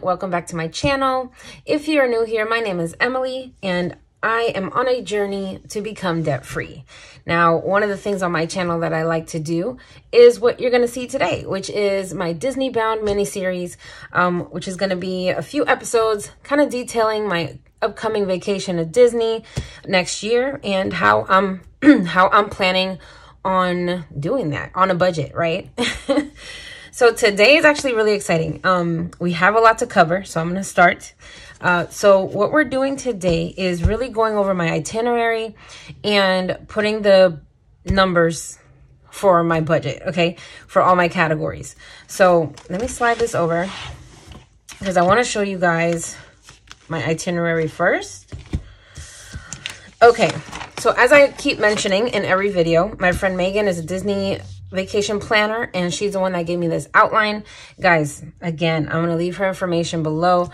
welcome back to my channel. If you are new here, my name is Emily and I am on a journey to become debt-free. Now, one of the things on my channel that I like to do is what you're going to see today, which is my Disney bound miniseries, which is going to be a few episodes kind of detailing my upcoming vacation to Disney next year and how I'm planning on doing that on a budget, right? So today is actually really exciting. We have a lot to cover, so I'm going to start. So what we're doing today is really going over my itinerary and putting the numbers for my budget, okay, for all my categories. So let me slide this over because I want to show you guys my itinerary first. Okay, so as I keep mentioning in every video, my friend Megan is a Disney vacation planner and she's the one that gave me this outline. Guys, again, I'm going to leave her information below.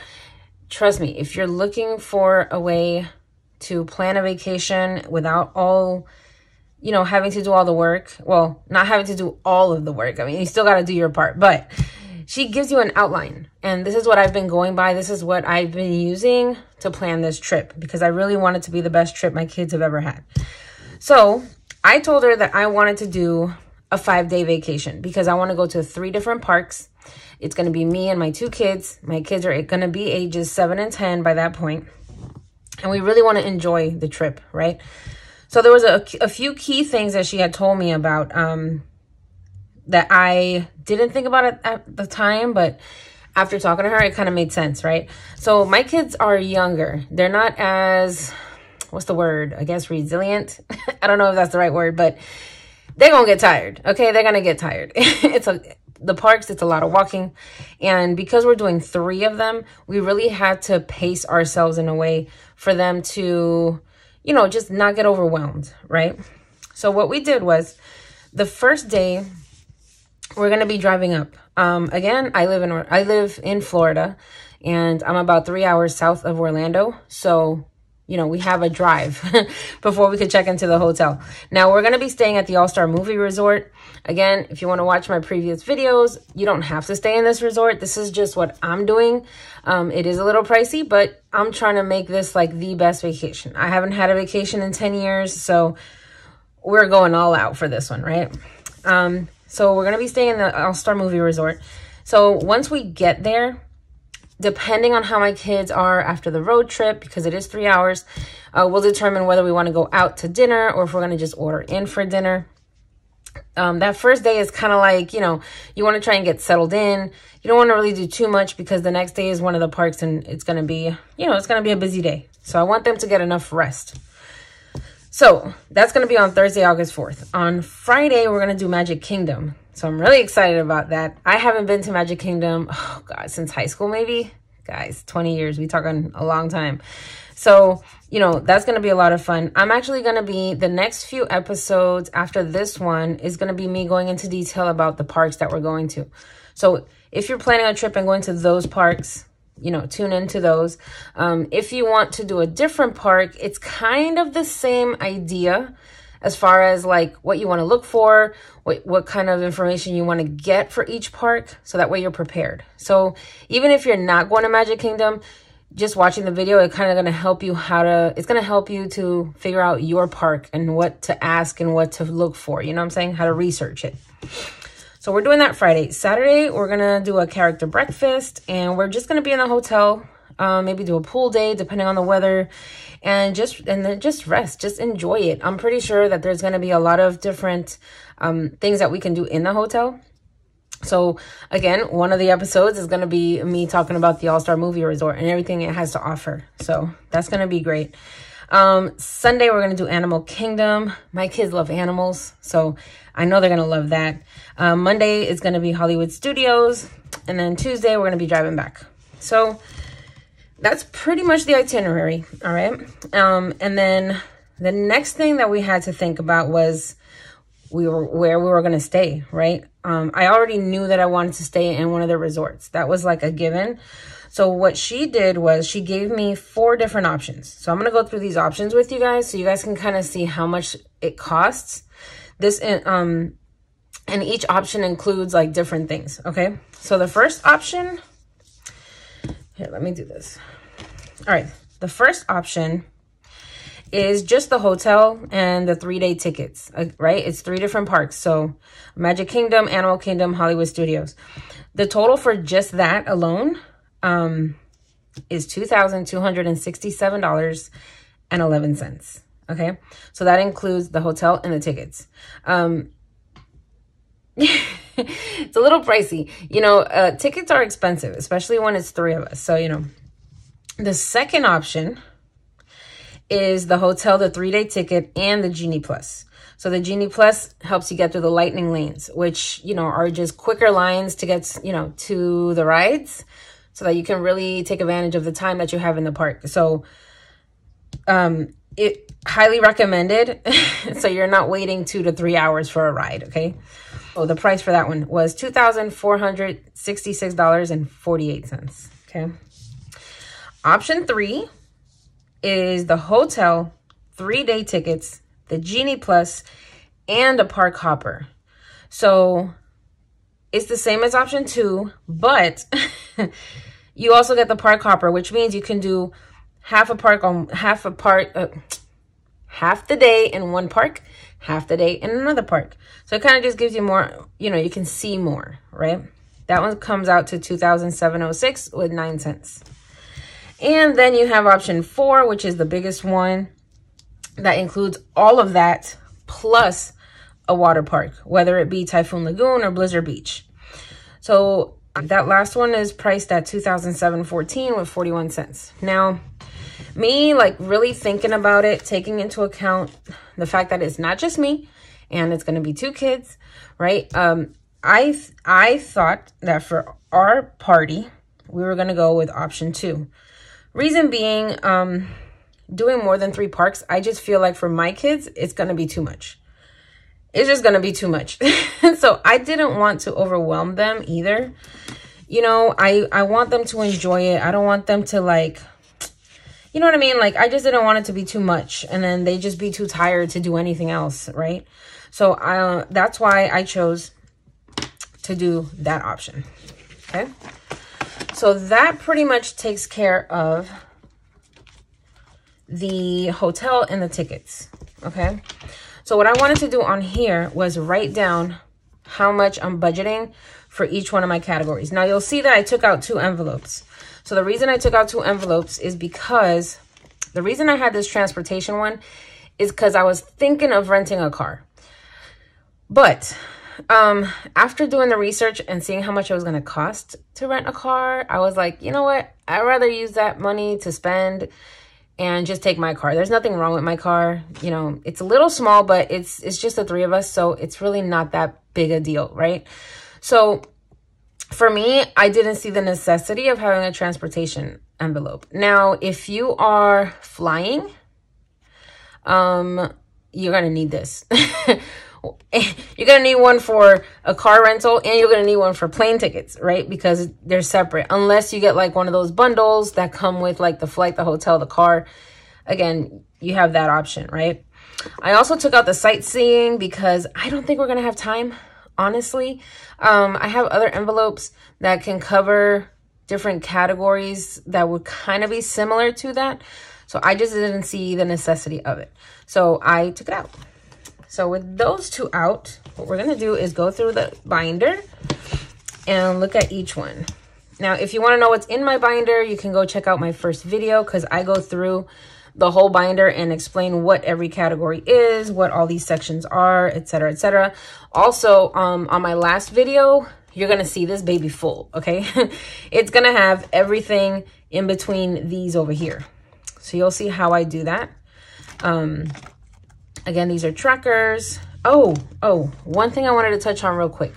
Trust me, if you're looking for a way to plan a vacation without all, you know, having to do all the work, well, not having to do all of the work. I mean, you still got to do your part, but she gives you an outline. And this is what I've been going by. This is what I've been using to plan this trip because I really want it to be the best trip my kids have ever had. So I told her that I wanted to do a 5-day vacation because I want to go to 3 different parks. It's going to be me and my 2 kids. My kids are going to be ages 7 and 10 by that point. And we really want to enjoy the trip, right? So there was a few key things that she had told me about that I didn't think about it at the time, but after talking to her, it kind of made sense, right? So my kids are younger. They're not as, what's the word? I guess resilient. I don't know if that's the right word, but they're going to get tired. Okay, they're going to get tired. The parks, it's a lot of walking. And because we're doing 3 of them, we really had to pace ourselves in a way for them to, you know, just not get overwhelmed, right? So what we did was the first day, we're going to be driving up. Again, I live in Florida and I'm about 3 hours south of Orlando. So you know, we have a drive before we could check into the hotel. Now, we're going to be staying at the All-Star Movie Resort. Again, if you want to watch my previous videos, you don't have to stay in this resort. This is just what I'm doing. It is a little pricey, but I'm trying to make this like the best vacation. I haven't had a vacation in 10 years, so we're going all out for this one, right? So we're going to be staying in the All-Star Movie Resort. So once we get there, depending on how my kids are after the road trip, because it is 3 hours, we'll determine whether we want to go out to dinner or if we're going to just order in for dinner. That first day is kind of like, you know, you want to try and get settled in. You don't want to really do too much because the next day is one of the parks and it's going to be, you know, it's going to be a busy day. So I want them to get enough rest. So that's going to be on Thursday, August 4th. On Friday, we're going to do Magic Kingdom. So I'm really excited about that. I haven't been to Magic Kingdom, oh God, since high school maybe. Guys, 20 years. We talking a long time. So, you know, that's going to be a lot of fun. I'm actually going to be, the next few episodes after this one is going to be me going into detail about the parks that we're going to. So if you're planning a trip and going to those parks, you know, tune into those. If you want to do a different park, it's kind of the same idea as far as like what you want to look for, what kind of information you want to get for each park. So that way you're prepared. So even if you're not going to Magic Kingdom, just watching the video, it's kind of going to help you it's going to help you to figure out your park and what to ask and what to look for. You know what I'm saying? How to research it. So we're doing that Friday. Saturday, we're going to do a character breakfast and we're just going to be in the hotel. Maybe do a pool day depending on the weather and then just rest, just enjoy it. I'm pretty sure that there's going to be a lot of different things that we can do in the hotel. So again, one of the episodes is going to be me talking about the All-Star Movie Resort and everything it has to offer. So that's going to be great. Sunday, we're going to do Animal Kingdom. My kids love animals, so I know they're going to love that. Monday is going to be Hollywood Studios. And then Tuesday, we're going to be driving back. So that's pretty much the itinerary, all right? And then the next thing that we had to think about was where we were going to stay, right? I already knew that I wanted to stay in one of the resorts. That was like a given. So what she did was she gave me 4 different options. So I'm going to go through these options with you guys so you guys can kind of see how much it costs. And each option includes like different things, okay? So the first option, Here, let me do this. All right, the first option is just the hotel and the 3-day tickets, right? It's 3 different parks. So Magic Kingdom, Animal Kingdom, Hollywood Studios. The total for just that alone is $2,267.11. Okay, so that includes the hotel and the tickets. It's a little pricey. You know, tickets are expensive, especially when it's 3 of us. So, you know, the second option is the hotel, the 3-day ticket, and the Genie Plus. So the Genie Plus helps you get through the lightning lanes, which, you know, are just quicker lines to get, you know, to the rides so that you can really take advantage of the time that you have in the park. So it highly recommended. So you're not waiting 2 to 3 hours for a ride, okay? So the price for that one was $2,466.48, okay? Option 3 is the hotel, 3-day tickets, the Genie Plus, and a park hopper. So it's the same as option 2, but you also get the park hopper, which means you can do half the day in one park, half the day in another park. So it kind of just gives you more, you know, you can see more, right? That one comes out to $2,706.09. And then you have option 4, which is the biggest one, that includes all of that plus a water park, whether it be Typhoon Lagoon or Blizzard Beach. So that last one is priced at $2,714.41. Now, me like really thinking about it, taking into account the fact that it's not just me and it's going to be 2 kids, right? I thought that for our party, we were going to go with option 2. Reason being, doing more than 3 parks, I just feel like for my kids, it's going to be too much. It's just going to be too much. So I didn't want to overwhelm them either. You know, I want them to enjoy it. I don't want them to like, you know what I mean? Like, I just didn't want it to be too much and then they just be too tired to do anything else, right? So that's why I chose to do that option, okay? So that pretty much takes care of the hotel and the tickets, okay? So what I wanted to do on here was write down how much I'm budgeting for each one of my categories. Now you'll see that I took out 2 envelopes. So the reason I took out 2 envelopes is because the reason I had this transportation one is because I was thinking of renting a car. But after doing the research and seeing how much it was going to cost to rent a car, I was like, you know what? I'd rather use that money to spend and just take my car. There's nothing wrong with my car. You know, it's a little small, but it's just the 3 of us. So it's really not that big a deal, right? So for me, I didn't see the necessity of having a transportation envelope. Now, if you are flying, you're going to need this. You're going to need one for a car rental and you're going to need one for plane tickets, right? Because they're separate. Unless you get like one of those bundles that come with like the flight, the hotel, the car. Again, you have that option, right? I also took out the sightseeing because I don't think we're going to have time, honestly. I have other envelopes that can cover different categories that would kind of be similar to that. So I just didn't see the necessity of it. So I took it out. So with those 2 out, what we're going to do is go through the binder and look at each one. Now, if you want to know what's in my binder, you can go check out my first video because I go through the whole binder and explain what every category is, what all these sections are, etc., etc. Also, on my last video, you're going to see this baby full, okay? It's going to have everything in between these over here. So you'll see how I do that. Again, these are trackers. Oh, one thing I wanted to touch on real quick.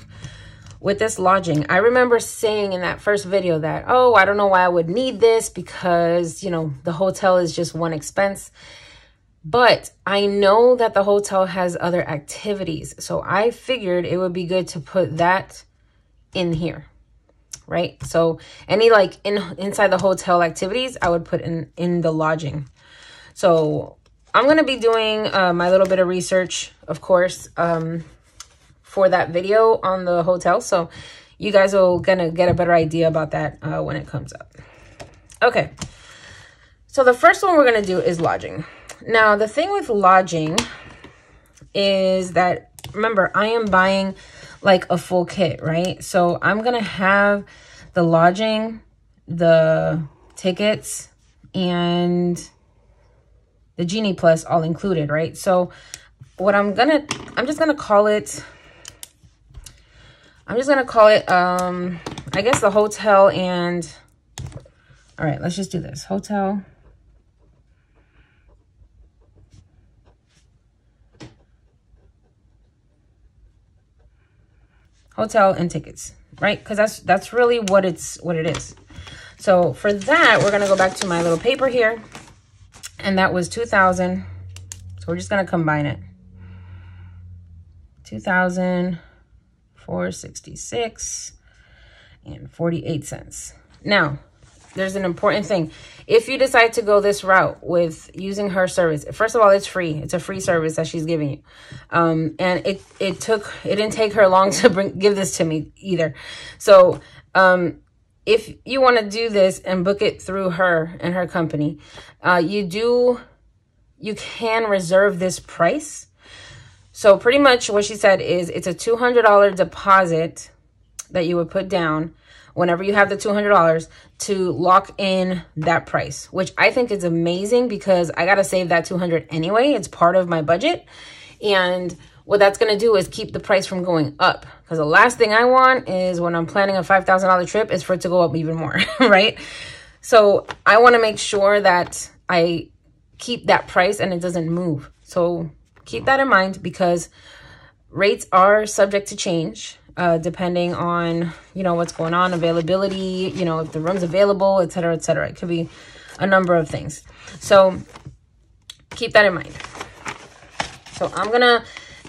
With this lodging, I remember saying in that first video that, oh, I don't know why I would need this because, you know, the hotel is just one expense. But I know that the hotel has other activities. So I figured it would be good to put that in here, right? So any like inside the hotel activities, I would put in the lodging. So I'm going to be doing my little bit of research, of course, for that video on the hotel. So you guys will gonna get a better idea about that when it comes up. Okay. So the first one we're going to do is lodging. Now, the thing with lodging is that, remember, I am buying like a full kit, right? So I'm going to have the lodging, the tickets, and the Genie Plus all included, right? So what I'm just going to call it, I guess the hotel and, all right, let's just do this. Hotel. Hotel and tickets, right? Because that's really what it is. So for that, we're going to go back to my little paper here. And that was $2,000. So we're just going to combine it. $2,466 and 48 cents. Now, there's an important thing. If you decide to go this route with using her service, first of all, it's free. It's a free service that she's giving you. And it didn't take her long to give this to me either. So, if you want to do this and book it through her and her company, you can reserve this price. So pretty much what she said is it's a $200 deposit that you would put down whenever you have the $200 to lock in that price, which I think is amazing because I got to save that $200 anyway. It's part of my budget. And what that's going to do is keep the price from going up. Because the last thing I want is when I'm planning a $5,000 trip is for it to go up even more, right? So I want to make sure that I keep that price and it doesn't move. So keep that in mind because rates are subject to change. Depending on, what's going on, availability, if the room's available, et cetera, et cetera. It could be a number of things. So keep that in mind. So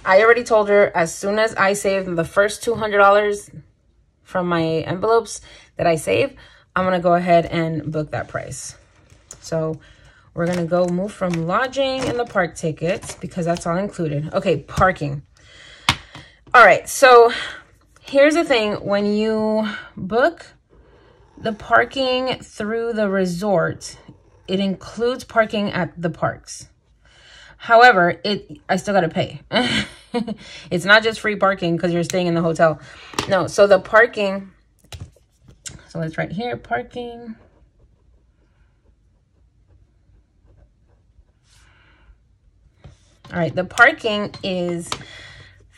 I already told her as soon as I save the first $200 from my envelopes that I save, I'm going to go ahead and book that price. So we're going to move from lodging and the park tickets because that's all included. Okay, parking. All right, so here's the thing. When you book the parking through the resort, it includes parking at the parks. However, I still got to pay. It's not just free parking because you're staying in the hotel. No, so the parking, so let's write here, parking. All right, the parking is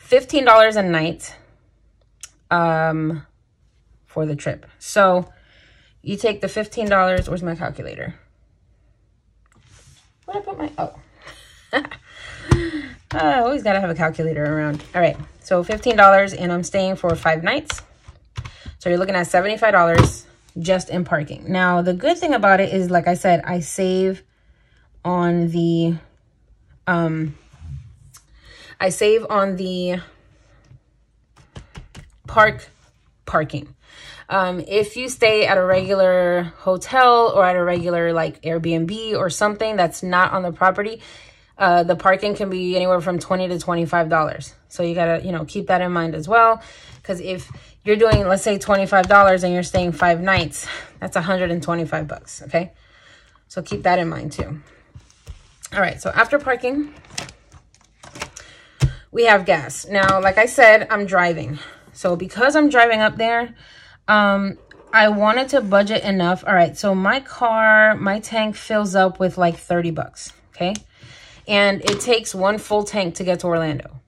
$15 a night. For the trip. So you take the $15. Where's my calculator? Where'd I put my, I always got to have a calculator around. All right. So $15 and I'm staying for 5 nights. So you're looking at $75 just in parking. Now, the good thing about it is, like I said, I save on the, parking. If you stay at a regular hotel or at a regular like Airbnb or something that's not on the property, the parking can be anywhere from $20 to $25. So you gotta, keep that in mind as well. Because if you're doing, let's say $25 and you're staying 5 nights, that's $125, okay? So keep that in mind too. All right, so after parking, we have gas. Now, like I said, I'm driving. So because I'm driving up there, I wanted to budget enough. All right, so my tank fills up with like $30, okay? And it takes 1 full tank to get to Orlando.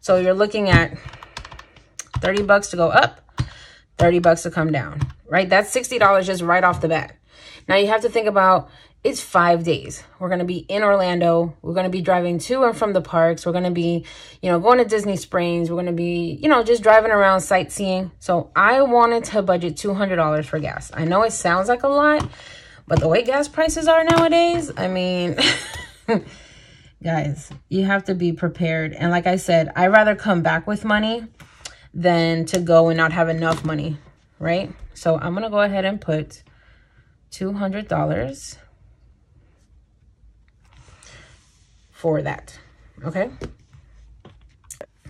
So you're looking at $30 to go up, $30 to come down, right? That's $60 just right off the bat. Now you have to think about, it's 5 days. We're going to be in Orlando. We're going to be driving to and from the parks. We're going to be, going to Disney Springs. We're going to be, just driving around sightseeing. So I wanted to budget $200 for gas. I know it sounds like a lot, but the way gas prices are nowadays, I mean, guys, you have to be prepared. And like I said, I'd rather come back with money than to go and not have enough money, right? So I'm going to go ahead and put $200 for that. Okay.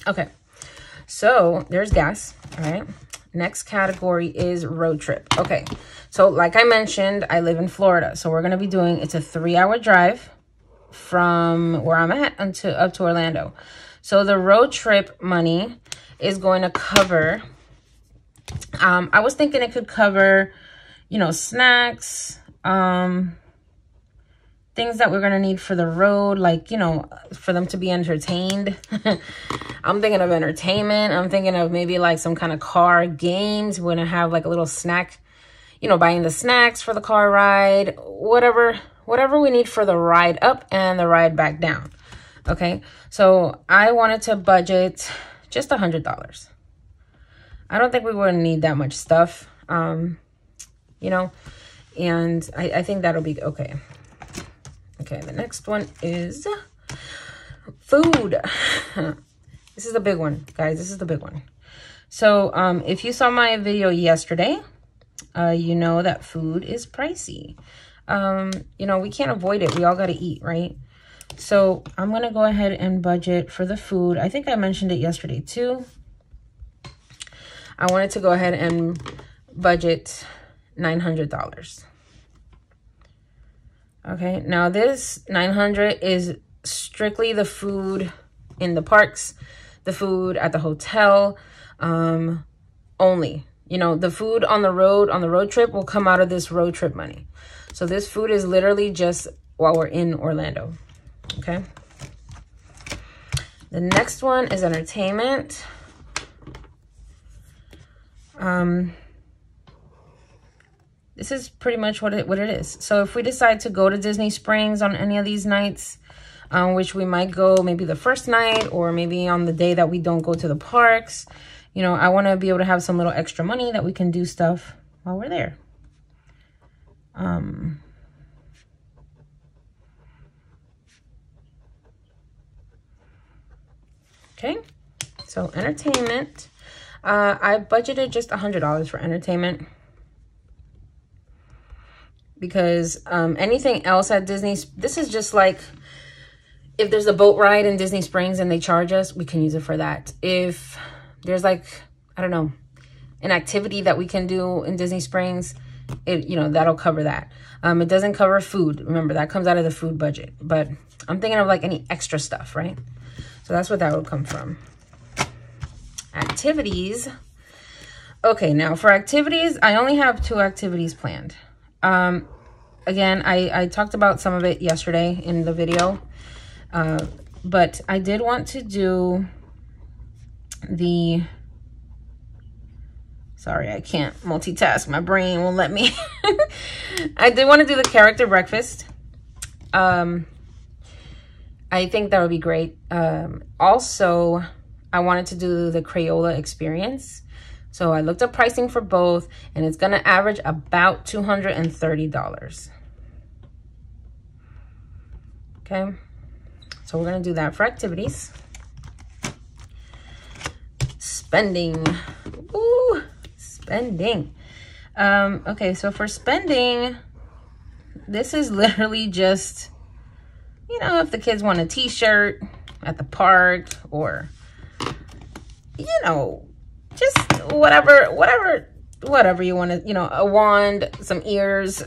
Okay. So there's gas. All right. Next category is road trip. Okay. So like I mentioned, I live in Florida. So we're going to be doing, it's a 3-hour drive from where I'm at up to Orlando. So the road trip money is going to cover, I was thinking it could cover, you know, snacks, things that we're going to need for the road, like, you know, for them to be entertained. I'm thinking of entertainment. I'm thinking of maybe like some kind of car games. We're going to have like a little snack, you know, buying the snacks for the car ride, whatever we need for the ride up and the ride back down. Okay. So I wanted to budget just $100. I don't think we would need that much stuff, you know, and I think that'll be okay. Okay, the next one is food. This is the big one, guys. This is the big one. So if you saw my video yesterday, you know that food is pricey. You know, we can't avoid it. We all got to eat, right? So I'm going to go ahead and budget for the food. I think I mentioned it yesterday too. I wanted to go ahead and budget $900. Okay, now this $900 is strictly the food in the parks, the food at the hotel, only. You know, the food on the road trip will come out of this road trip money. So this food is literally just while we're in Orlando. Okay. The next one is entertainment. This is pretty much what it is. So if we decide to go to Disney Springs on any of these nights, which we might go maybe the first night or maybe on the day that we don't go to the parks, you know, I want to be able to have some little extra money that we can do stuff while we're there. Okay, so entertainment. I budgeted just $100 for entertainment. Because anything else at Disney, this is just like, if there's a boat ride in Disney Springs and they charge us, we can use it for that. If there's like, I don't know, an activity that we can do in Disney Springs, you know, that'll cover that. It doesn't cover food. Remember, that comes out of the food budget. But I'm thinking of like any extra stuff, right? So that's what that would come from. Activities. Okay, now for activities, I only have 2 activities planned. Again, I talked about some of it yesterday in the video, but I did want to do the, sorry, I can't multitask. My brain won't let me. I did want to do the character breakfast. I think that would be great. Also, I wanted to do the Crayola experience. So I looked up pricing for both, and it's going to average about $230. Okay, so we're going to do that for activities. Spending. Ooh, spending. Okay, so for spending, this is literally just, you know, if the kids want a t-shirt at the park, or, you know, just whatever you want to, you know, a wand, some ears,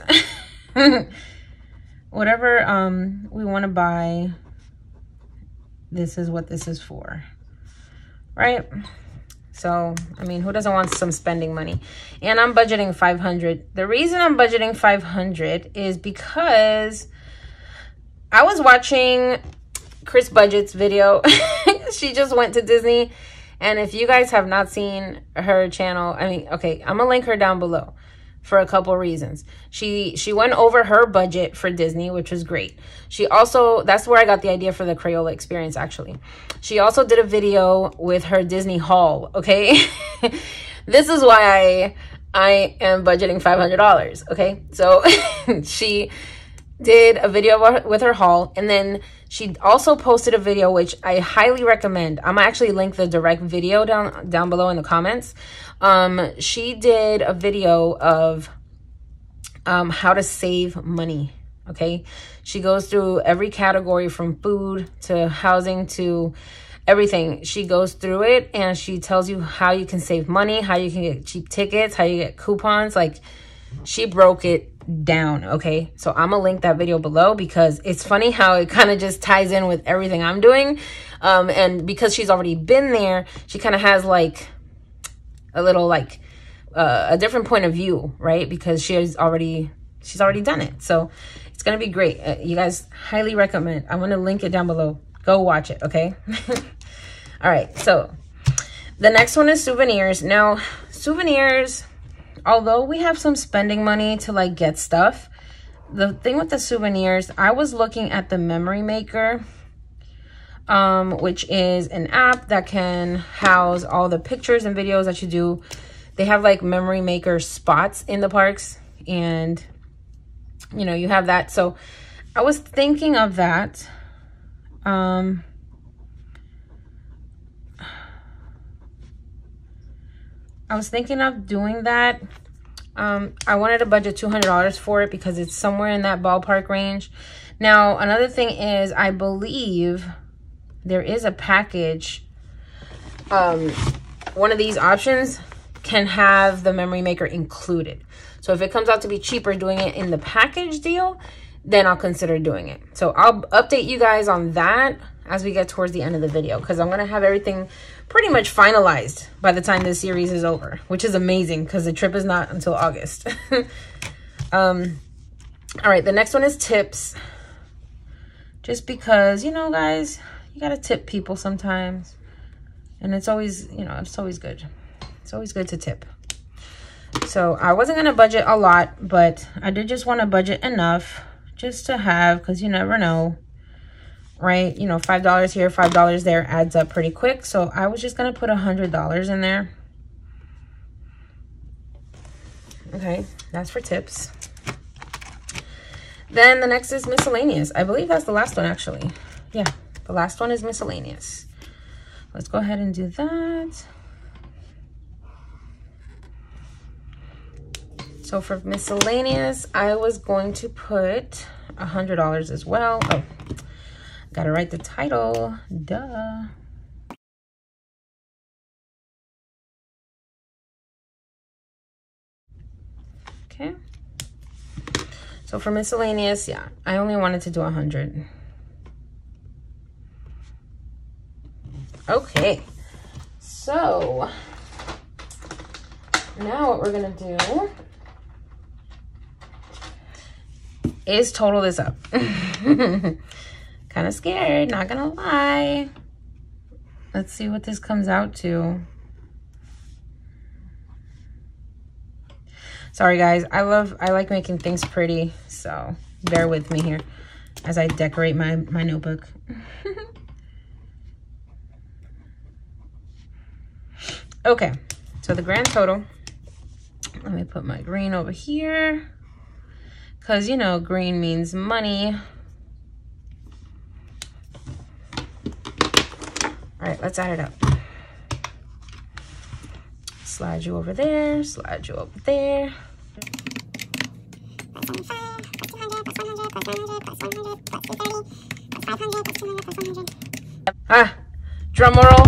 whatever we want to buy, this is what this is for, right? So, I mean, who doesn't want some spending money? And I'm budgeting $500. The reason I'm budgeting $500 is because I was watching Chris Budget's video. She just went to Disney. And if you guys have not seen her channel, I mean, okay, I'm gonna link her down below for a couple reasons. She went over her budget for Disney, which was great. She also, that's where I got the idea for the Crayola experience, actually. She also did a video with her Disney haul, okay? This is why I am budgeting $500, okay? So she did a video with her haul, and then she also posted a video, which I highly recommend. I'm gonna actually link the direct video down below in the comments. She did a video of how to save money, okay? She goes through every category from food to housing to everything. She goes through it, and she tells you how you can save money, how you can get cheap tickets, how you get coupons. Like, she broke it down. Okay, so I'm gonna link that video below because it's funny how it kind of just ties in with everything I'm doing. And because she's already been there, she kind of has like a little like a different point of view, right? Because she's already done it. So it's gonna be great. You guys, highly recommend. I'm gonna link it down below. Go watch it, okay? All right, so the next one is Souvenirs. Now, Souvenirs, although we have some spending money to like get stuff, the thing with the Souvenirs, I was looking at the Memory Maker, which is an app that can house all the pictures and videos that you do. They have like Memory Maker spots in the parks, and you know, you have that. So I was thinking of that. I was thinking of doing that. I wanted to budget $200 for it because it's somewhere in that ballpark range. Now, another thing is, I believe there is a package. One of these options can have the Memory Maker included. So if it comes out to be cheaper doing it in the package deal, then I'll consider doing it. So I'll update you guys on that as we get towards the end of the video, because I'm going to have everything pretty much finalized by the time this series is over, which is amazing because the trip is not until August. All right, the next one is tips. Just because, you know, guys, you got to tip people sometimes. And it's always, you know, it's always good. It's always good to tip. So I wasn't going to budget a lot, but I did just want to budget enough just to have, because you never know, right? You know, $5 here, $5 there adds up pretty quick. So I was just going to put $100 in there. Okay, that's for tips. Then the next is Miscellaneous. I believe that's the last one, actually. Yeah, the last one is Miscellaneous. Let's go ahead and do that. So for Miscellaneous, I was going to put $100 as well. Oh, gotta write the title, duh. Okay. So for Miscellaneous, yeah, I only wanted to do 100. Okay. So now what we're gonna do is total this up. Kind of scared, not gonna lie. Let's see what this comes out to. Sorry guys, I like making things pretty, so bear with me here as I decorate my notebook. Okay, so the grand total, let me put my green over here, because you know green means money. All right, let's add it up. Slide you over there, slide you over there. Ah, drum roll.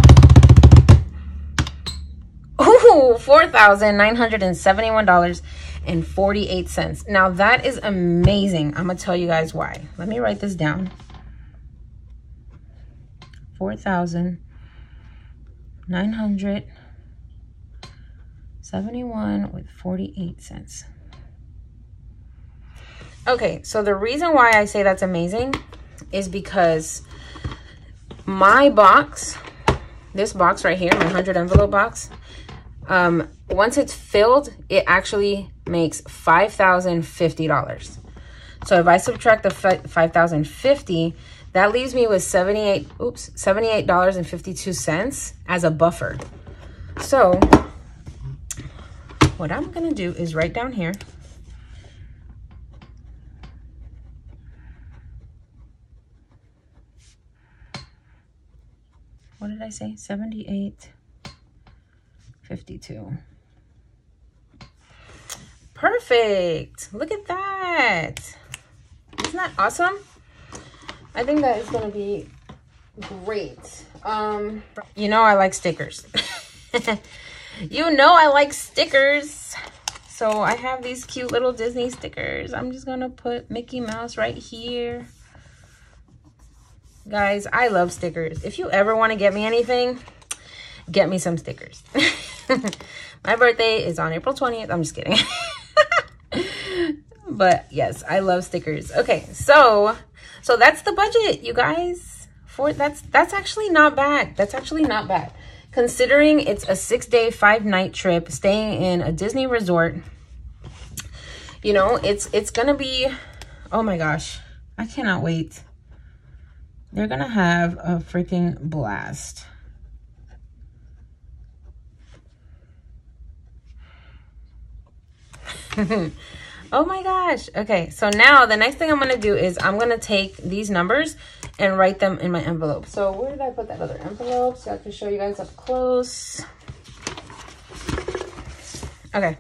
Ooh, $4,971.48. Now that is amazing. I'm gonna tell you guys why. Let me write this down. 4,971.48. Okay, so the reason why I say that's amazing is because my box, this box right here, my 100 envelope box, once it's filled, it actually makes $5,050. So if I subtract the $5,050, that leaves me with $78.52 as a buffer. So what I'm gonna do is write down here. What did I say? 78.52. Perfect. Look at that. Isn't that awesome? I think that is going to be great. You know I like stickers. You know I like stickers. So I have these cute little Disney stickers. I'm just gonna put Mickey Mouse right here. Guys, I love stickers. If you ever want to get me anything, get me some stickers. My birthday is on April 20th. I'm just kidding. But yes, I love stickers. Okay, so that's the budget, you guys. That's actually not bad. That's actually not bad. Considering it's a 6-day, 5-night trip, staying in a Disney resort, you know, it's gonna be, oh my gosh, I cannot wait. They're gonna have a freaking blast. Oh my gosh. Okay, so now the next thing I'm gonna do is I'm gonna take these numbers and write them in my envelope. So where did I put that other envelope so I can show you guys up close? Okay,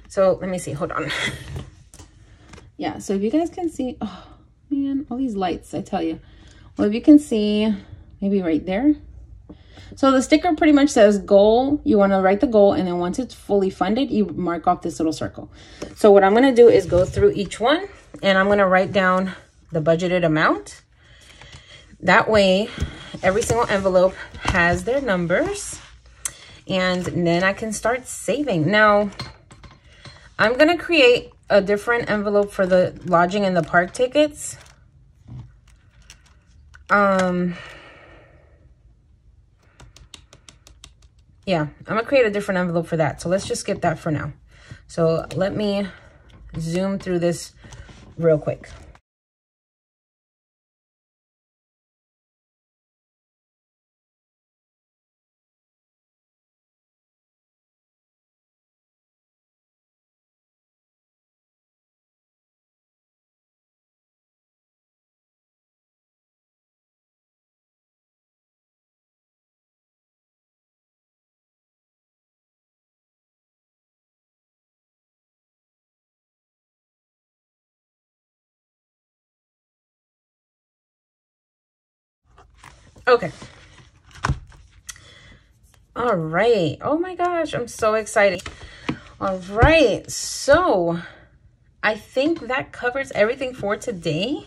so let me see, hold on. Yeah, so if you guys can see, oh man, all these lights, I tell you. Well, if you can see, maybe right there. So the sticker pretty much says goal. You want to write the goal, and then once it's fully funded, you mark off this little circle. So what I'm going to do is go through each one, and I'm going to write down the budgeted amount. That way, every single envelope has their numbers, and then I can start saving. Now, I'm going to create a different envelope for the lodging and the park tickets. Yeah, I'm gonna create a different envelope for that. So let's just skip that for now. So let me zoom through this real quick. Okay. All right. Oh my gosh, I'm so excited. All right. So I think that covers everything for today.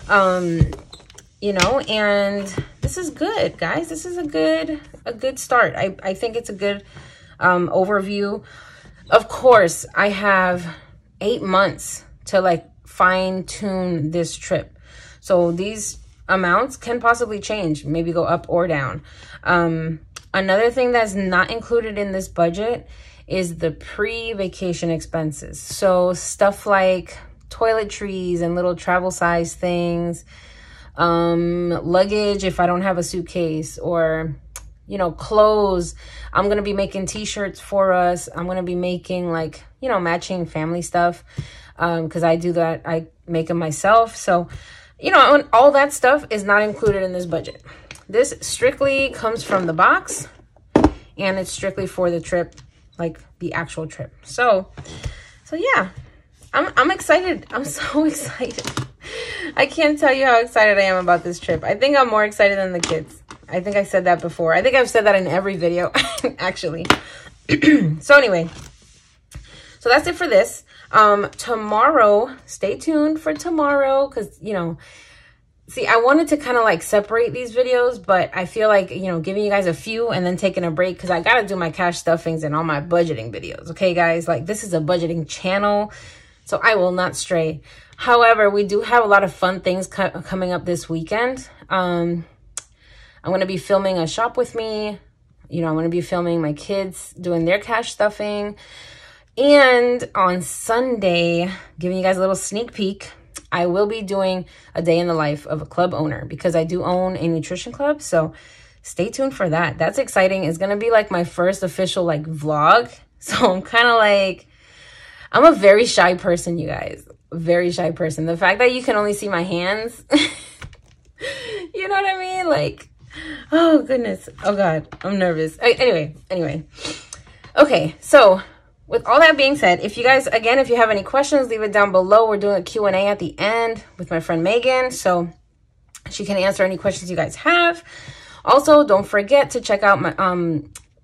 You know, and this is good, guys. This is a good start. I think it's a good overview. Of course, I have 8 months to like fine tune this trip. So these amounts can possibly change, maybe go up or down. Another thing that's not included in this budget is the pre-vacation expenses. So stuff like toiletries and little travel size things, luggage if I don't have a suitcase, or, you know, clothes. I'm going to be making t-shirts for us. I'm going to be making like, you know, matching family stuff, because I do that. I make them myself. So, you know, all that stuff is not included in this budget. This strictly comes from the box, and it's strictly for the trip, like the actual trip. So yeah, I'm excited. I'm so excited. I can't tell you how excited I am about this trip. I think I'm more excited than the kids. I think I said that before. I think I've said that in every video, actually. So anyway, so that's it for this. Tomorrow, stay tuned for tomorrow, because, you know, see, I wanted to kind of like separate these videos, but I feel like, you know, giving you guys a few and then taking a break, because I got to do my cash stuffings and all my budgeting videos. Okay, guys, like this is a budgeting channel, so I will not stray. However, we do have a lot of fun things coming up this weekend. I'm going to be filming a shop with me. You know, I'm going to be filming my kids doing their cash stuffing. And on Sunday, giving you guys a little sneak peek, I will be doing a day in the life of a club owner, because I do own a nutrition club. So stay tuned for that. That's exciting. It's going to be like my first official like vlog. So I'm kind of like, I'm a very shy person, you guys. Very shy person. The fact that you can only see my hands, you know what I mean? Like, oh goodness. Oh God, I'm nervous. Anyway. Okay, so with all that being said, if you guys, again, if you have any questions, leave it down below. We're doing a Q&A at the end with my friend Megan, so she can answer any questions you guys have. Also, don't forget to check out my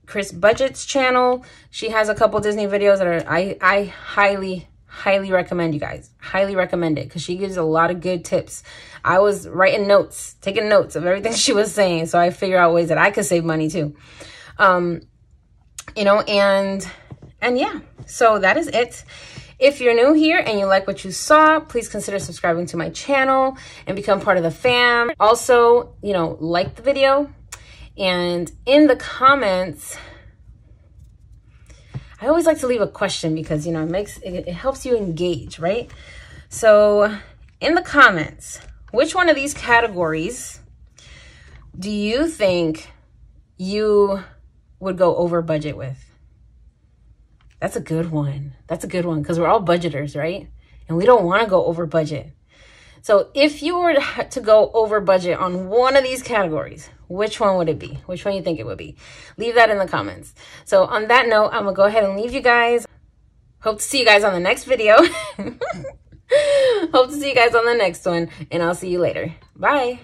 Chris Budget's channel. She has a couple Disney videos that are, I highly recommend, you guys. Highly recommend it because she gives a lot of good tips. I was writing notes, taking notes of everything she was saying, so I figure out ways that I could save money too. You know, and yeah, so that is it. If you're new here and you like what you saw, please consider subscribing to my channel and become part of the fam. Also, you know, like the video, and in the comments, I always like to leave a question because, you know, it helps you engage, right? So in the comments, which one of these categories do you think you would go over budget with? That's a good one. That's a good one because we're all budgeters, right? And we don't want to go over budget. So if you were to go over budget on one of these categories, which one would it be? Which one you think it would be? Leave that in the comments. So on that note, I'm going to go ahead and leave you guys. Hope to see you guys on the next video. Hope to see you guys on the next one, and I'll see you later. Bye.